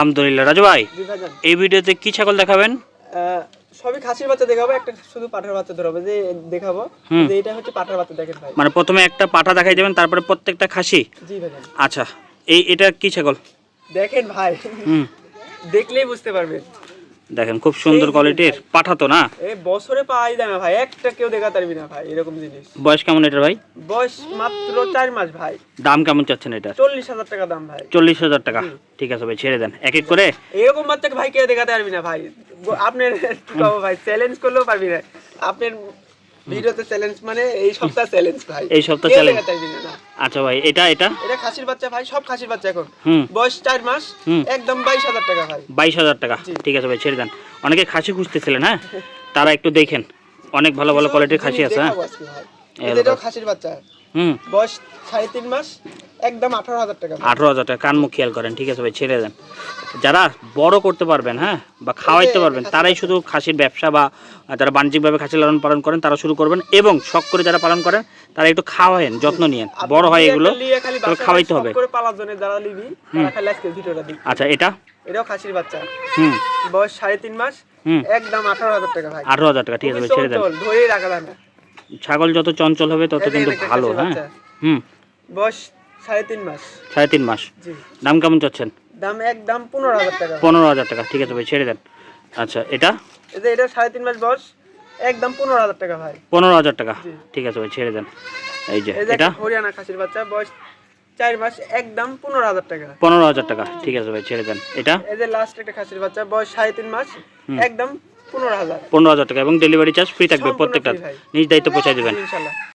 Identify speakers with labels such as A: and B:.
A: আলহামদুলিল্লাহ। রাজু ভাই,
B: জি ভাইজান।
A: এই ভিডিওতে কি ছাগল দেখাবেন?
B: সবই খাসির বাচ্চা দেখাবো, একটা শুধু পাঠার বাচ্চা ধরাবো যে দেখাবো। যে এটা হচ্ছে পাঠার বাচ্চা, দেখেন ভাই।
A: মানে প্রথমে একটা পাঠা দেখাই দেবেন, তারপরে প্রত্যেকটা খাসি।
B: জি ভাইজান।
A: আচ্ছা, এটা কি ছাগল?
B: দেখেন ভাই, দেখলেই বুঝতে পারবেন।
A: দেখেন খুব সুন্দর কোয়ালিটির পাঠা তো না?
B: এই বছরে পাই যায় না ভাই, একটা কেউ দেখাতে পারবি না ভাই এরকম জিনিস।
A: বয়স কেমন এটার ভাই?
B: বয়স মাত্র 4 মাস ভাই।
A: দাম কেমন চাচ্ছেন এটা?
B: 40,000 টাকা দাম ভাই।
A: 40,000 টাকা। ঠিক আছে ভাই, ছেড়ে দেন এক এক করে।
B: এরকম বাচ্চাকে ভাই কেউ দেখাতে পারবি না ভাই। আপনার কি কব ভাই, চ্যালেঞ্জ করলেও পারবি না। আপনার ভিডিওতে চ্যালেঞ্জ মানে এই সপ্তাহ চ্যালেঞ্জ ভাই,
A: এই সপ্তাহ
B: কেউ
A: চ্যালেঞ্জ।
B: দেখাতে পারবি না।
A: আচ্ছা ভাই, এটা
B: খাসির বাচ্চা ভাই, সব খাসির বাচ্চা এখন।
A: হুম।
B: বয়স 4 মাস, একদম 22,000 টাকা ভাই।
A: 22,000 টাকা। ঠিক আছে ভাই, ছেড়ে দেন। অনেকে খাসি খুঁজতেছিলেন, হ্যাঁ, তারা একটু দেখেন, অনেক ভালো ভালো কোয়ালিটির খাসি আছে। হ্যাঁ,
B: এটাও খাসির বাচ্চা। বয়স 3.5 মাস, একদম 18,000 টাকা।
A: 18,000 টাকা। কান মুখ খেয়াল করেন। ঠিক আছে ভাই, ছেড়ে দেন। যারা বড় করতে পারবেন, হ্যাঁ, বা খাওয়াইতে পারবেন, তারাই শুধু খাসির ব্যবসা বা যারা বাণিজ্যিকভাবে খাসি লালন পালন করেন তারা শুরু করবেন, এবং শখ করে যারা পালন করেন তারা একটু খাওয়ায়েন, যত্ন নিয়েন, বড় হয় এগুলো, তবে খাওয়াইতে হবে। আচ্ছা,
B: এটাও খাসির বাচ্চা। বয়স 3.5 মাস, একদম 18,000 টাকা ভাই।
A: 18,000 টাকা। ঠিক আছে ভাই, ছেড়ে দেন।
B: ধরেই রাখা যায় না।
A: ছাগল যত চঞ্চল হবে তত কিন্তু ভালো। হ্যাঁ,
B: বয়স 3.5 মাস।
A: 3.5 মাস।
B: জি।
A: দাম কেমন চাচ্ছেন?
B: দাম একদম 15,000 টাকা।
A: 15,000 টাকা। ঠিক আছে ভাই, ছেড়ে দেন। আচ্ছা, এটা
B: 3.5 মাস বয়স, একদম 15,000 টাকা ভাই।
A: 15,000 টাকা। ঠিক আছে ভাই, ছেড়ে দেন। এই যে এটা
B: হরিয়ানা খাসির বাচ্চা, বয়স 4 মাস, একদম 15,000 টাকা।
A: 15,000 টাকা। ঠিক আছে ভাই, ছেড়ে দেন। এটা
B: লাস্ট একটা খাসির বাচ্চা, বয়স 3.5 মাস, একদম 15,000
A: টাকা, এবং ডেলিভারি চার্জ ফ্রি থাকবে প্রত্যেকটা। নিজ দায়িত্ব পৌঁছে দিবেন।
B: ইনশাআল্লাহ।